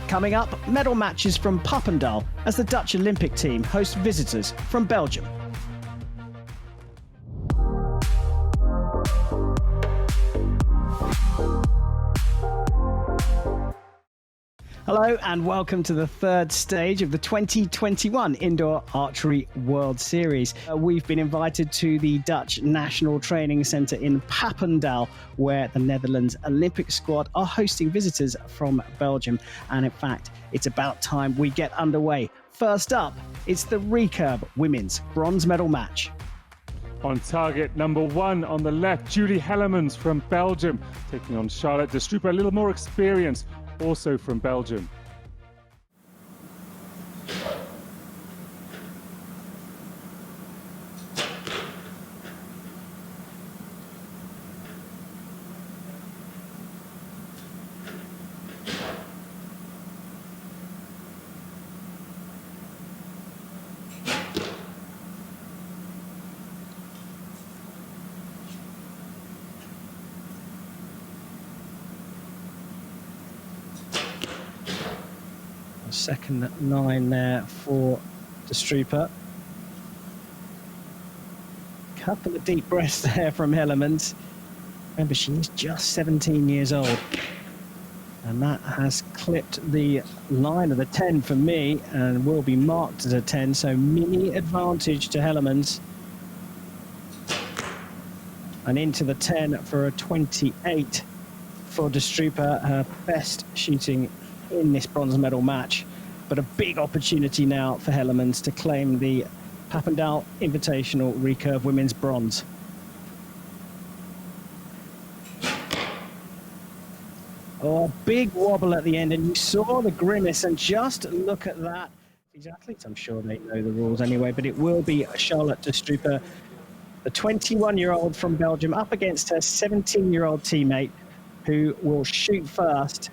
Coming up, medal matches from Papendal as the Dutch Olympic team host visitors from Belgium. Hello and welcome to the third stage of the 2021 Indoor Archery World Series. We've been invited to the Dutch National Training Centre in Papendal, where the Netherlands Olympic squad are hosting visitors from Belgium. And in fact, it's about time we get underway. First up, it's the RECURVE Women's Bronze Medal match. On target, number 1 on the left, Julie Hellemans from Belgium, taking on Charlotte de Strupe, a little more experience, also from Belgium. Second 9 there for de Strupe. Couple of deep breaths there from Hellemans. Remember, she's just 17 years old. And that has clipped the line of the 10 for me and will be marked as a 10. So mini advantage to Hellemans. And into the 10 for a 28 for de Strupe, her best shooting in this bronze medal match, but a big opportunity now for Hellemans to claim the Papendal Invitational RECURVE Women's Bronze. Oh, a big wobble at the end, and you saw the grimace, and just look at that. These athletes, I'm sure they know the rules anyway, but it will be Charlotte de Strupe, the 21-year-old from Belgium, up against her 17-year-old teammate, who will shoot first.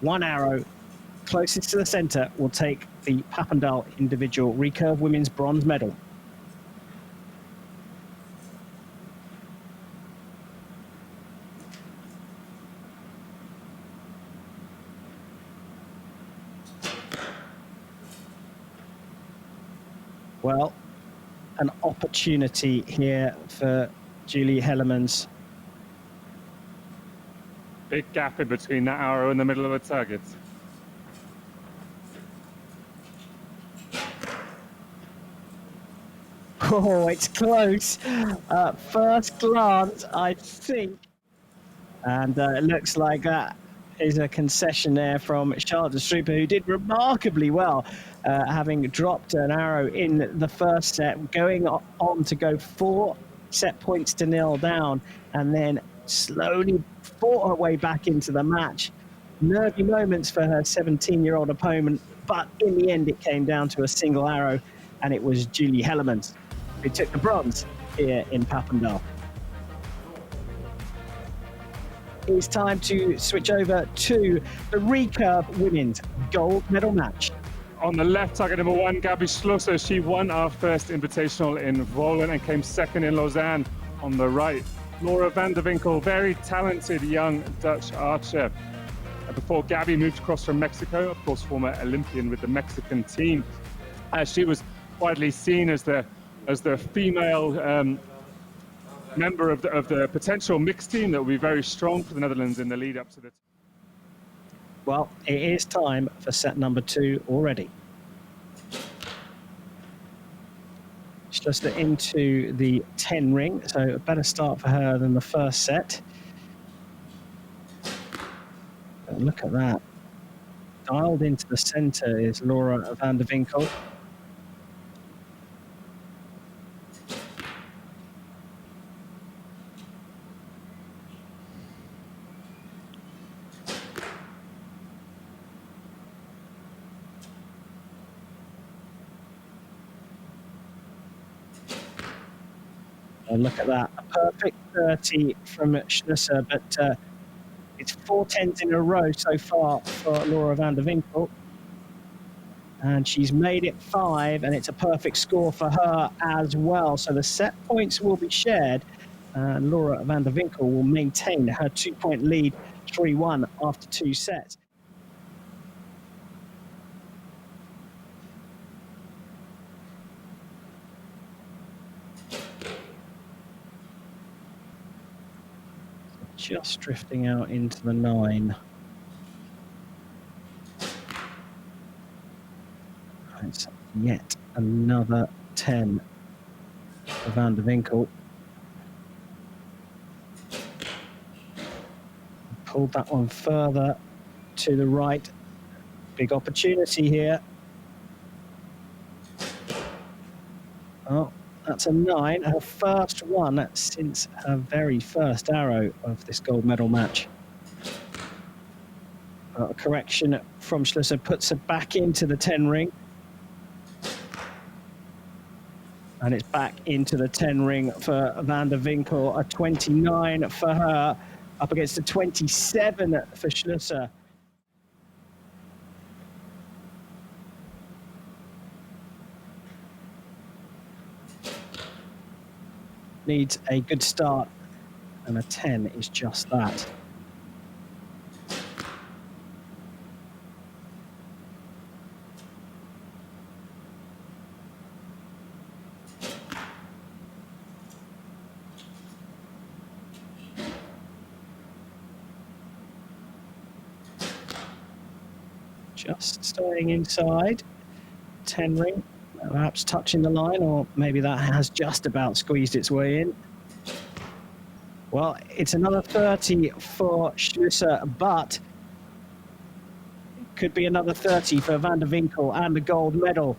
One arrow closest to the centre will take the Papendal individual RECURVE Women's Bronze Medal. Well, an opportunity here for Julie Hellemans. Big gap in between that arrow and the middle of the target. Oh, it's close. First glance, I think. And it looks like that is a concession there from Charlotte de Strupe, who did remarkably well, having dropped an arrow in the first set, going on to go 4 set points to 0 down, and then slowly fought her way back into the match. Nervy moments for her 17-year-old opponent, but in the end it came down to a single arrow, and it was Julie Hellemans who took the bronze here in Papendal. It's time to switch over to the RECURVE Women's Gold Medal match. On the left, target number 1, Gabi Schlosser. She won our first Invitational in Volen and came second in Lausanne. On the right, Laura van der Winkel, very talented young Dutch archer. And before Gabi moved across from Mexico, of course, former Olympian with the Mexican team. She was widely seen as the female member of the potential mixed team that will be very strong for the Netherlands in the lead up to the. Well, it is time for set number 2 already. Schlosser into the 10 ring, so a better start for her than the first set. But look at that. Dialed into the centre is Laura van der Winkel. And look at that, a perfect 30 from Schlosser, but it's 4 10s in a row so far for Laura van der Winkel. And she's made it 5, and it's a perfect score for her as well. So the set points will be shared, and Laura van der Winkel will maintain her 2-point lead, 3-1 after 2 sets. just drifting out into the 9. It's yet another 10 for Van der Winkel. Pulled that one further to the right. Big opportunity here. Oh, that's a 9, her first one since her very first arrow of this gold medal match. A correction from Schlüsser puts her back into the 10 ring. And it's back into the 10 ring for Van der Winkel, a 29 for her, up against a 27 for Schlüsser. Needs a good start, and a 10 is just that. Just staying inside, 10 ring, perhaps touching the line, or maybe that has just about squeezed its way in. Well, it's another 30 for Schlüsser, but it could be another 30 for Van der Winkel and the gold medal.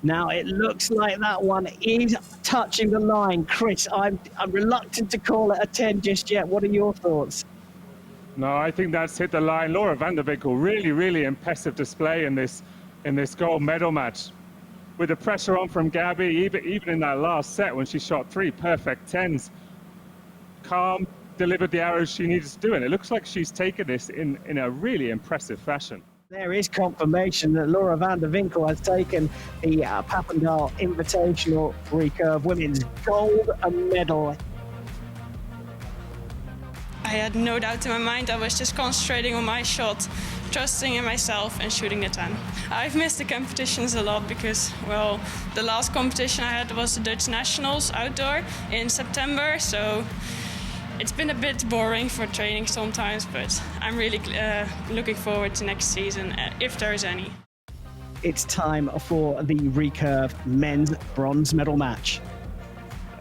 Now it looks like that one is touching the line. Chris, I'm reluctant to call it a 10 just yet. What are your thoughts? No, I think that's hit the line. Laura Van der Winkel, really impressive display in this gold medal match. With the pressure on from Gabby, even in that last set when she shot 3 perfect 10s. Calm, delivered the arrows she needed to do, and it looks like she's taken this in a really impressive fashion. There is confirmation that Laura Van der Winkel has taken the Papendal Invitational Recurve Women's gold medal. I had no doubt in my mind. I was just concentrating on my shot, trusting in myself and shooting the 10. I've missed the competitions a lot because, well, the last competition I had was the Dutch Nationals outdoor in September, so it's been a bit boring for training sometimes, but I'm really looking forward to next season, if there's any. It's time for the Recurve men's bronze medal match.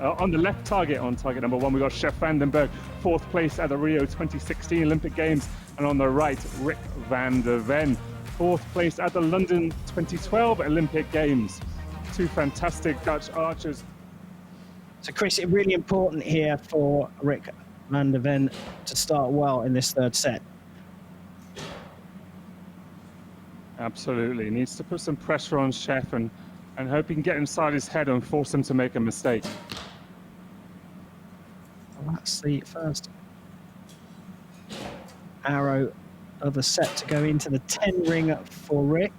On the left target, on target number 1, we got Chef Vandenberg, 4th place at the Rio 2016 Olympic Games. And on the right, Rick van der Ven, 4th place at the London 2012 Olympic Games. 2 fantastic Dutch archers. So Chris, it's really important here for Rick van der Ven to start well in this 3rd set. Absolutely, needs to put some pressure on Chef and hope he can get inside his head and force him to make a mistake. Well, that's the first arrow of the set to go into the 10 ring for Rick,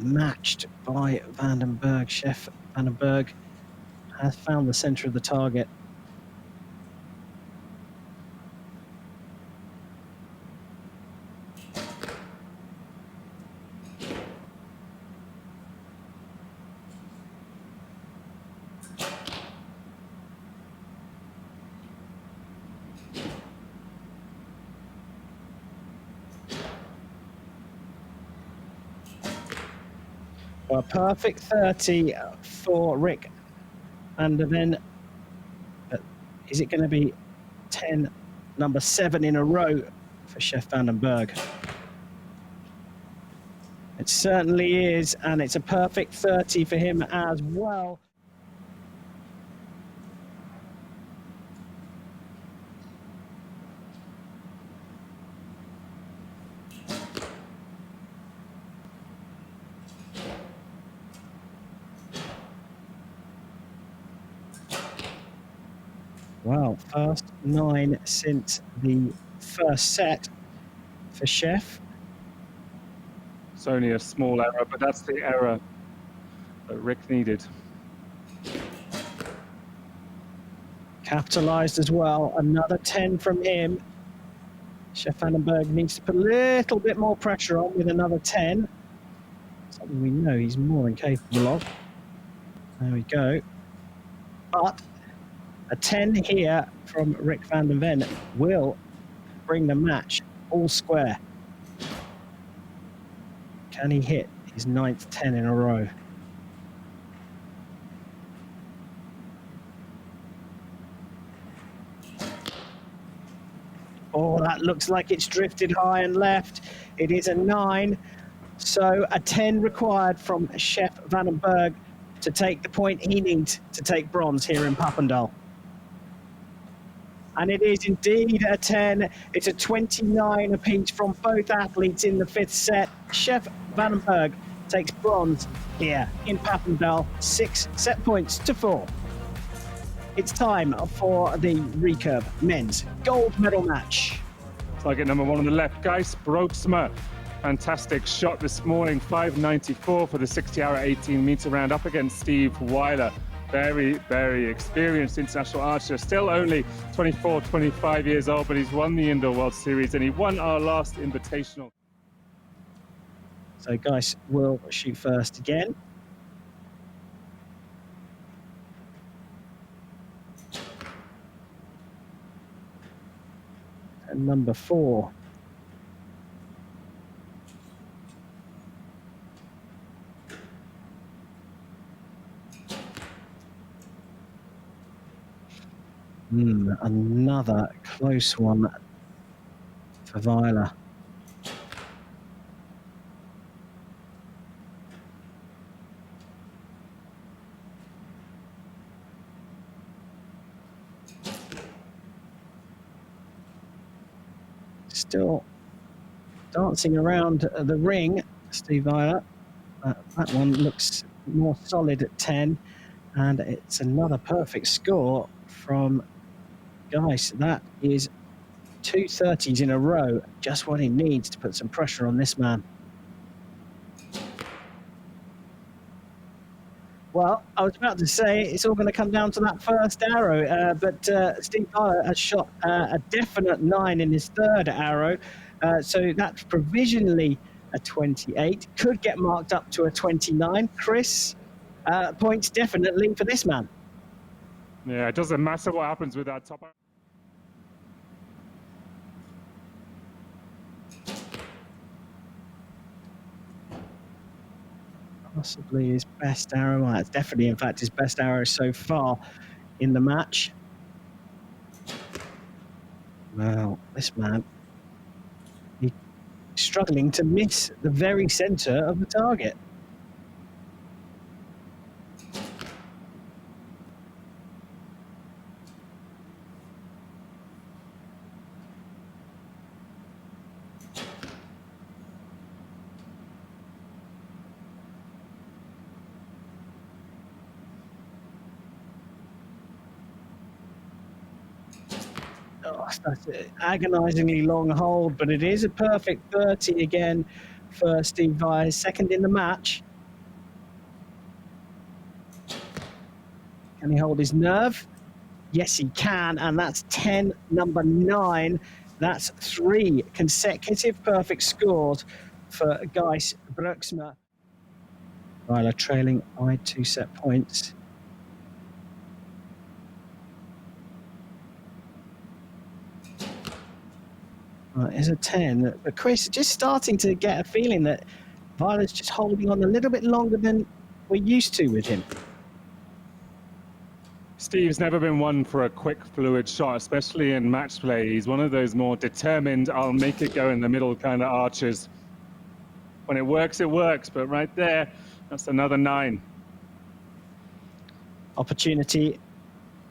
matched by Vandenberg. Chef Vandenberg has found the center of the target. Well, perfect 30 for Rick van der Ven. But is it going to be 10, number 7 in a row for Chef Vandenberg? It certainly is, and it's a perfect 30 for him as well. Well, first 9 since the first set for Chef. It's only a small error, but that's the error that Rick needed. Capitalised as well. Another 10 from him. Chef Vandenberg needs to put a little bit more pressure on with another 10. Something we know he's more than capable of. There we go. But a 10 here from Rick van der Ven will bring the match all square. Can he hit his 9th 10 in a row? Oh, that looks like it's drifted high and left. It is a 9. So a 10 required from Chef Vandenberg to take the point he needs to take bronze here in Papendal. And it is indeed a 10. It's a 29 apiece from both athletes in the 5th set. Chef Vandenberg takes bronze here in Papendal, 6 set points to 4. It's time for the RECURVE men's gold medal match. Target number 1 on the left, Gijs Brooksma. Fantastic shot this morning, 5.94 for the 60-hour 18-meter round up against Steve Weiler. Very, very experienced international archer, still only 24, 25 years old, but he's won the Indoor World Series and he won our last Invitational. So Gijs will shoot first again. And number 4. Another close one for Weiler. Still dancing around the ring, Steve Weiler. That one looks more solid at 10, and it's another perfect score from Gijs. That is 2 30s in a row, just what he needs to put some pressure on this man. Well, I was about to say it's all going to come down to that first arrow, but Steve Weiler has shot a definite 9 in his 3rd arrow, so that's provisionally a 28. Could get marked up to a 29. Chris, points definitely for this man. Yeah, it doesn't matter what happens with that top. Possibly his best arrow. Well, it's definitely, in fact, his best arrow so far in the match. Well, this man, he's struggling to miss the very center of the target. Oh, that's an agonizingly long hold, but it is a perfect 30 again for Steve Weiler, 2nd in the match. Can he hold his nerve? Yes, he can, and that's 10, number 9. That's 3 consecutive perfect scores for Gijs Brooksma. Weiler trailing by 2 set points. Is a 10, but Chris, just starting to get a feeling that Weiler's just holding on a little bit longer than we're used to with him. Steve's never been one for a quick, fluid shot, especially in match play. He's one of those more determined, I'll make it go in the middle kind of archers. When it works, but right there, that's another 9. Opportunity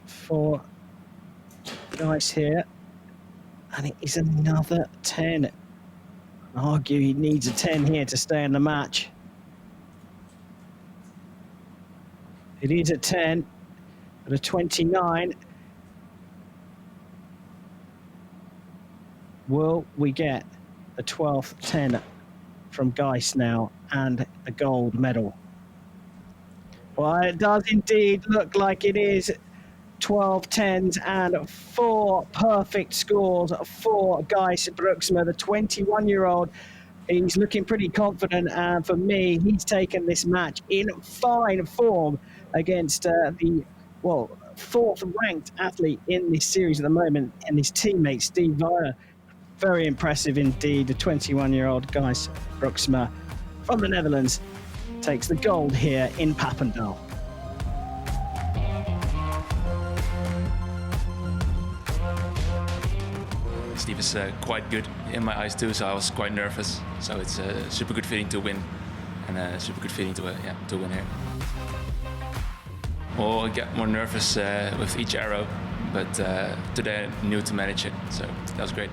for Gijs here. And it is another 10. I'd argue he needs a 10 here to stay in the match. It is a 10, but a 29. Will we get the 12th 10 from Gijs now and the gold medal? Well, it does indeed look like it is. 12 10s and 4 perfect scores for Gijs Brooksma, the 21-year-old. He's looking pretty confident, and for me, he's taken this match in fine form against the 4th ranked athlete in this series at the moment, and his teammate Steve Weiler. Very impressive indeed. The 21-year-old Gijs Broeksma from the Netherlands takes the gold here in Papendal. Steve is quite good in my eyes too, so I was quite nervous. So it's a super good feeling to win, and a super good feeling to win here. Well, I get more nervous with each arrow, but today I knew to manage it, so that was great.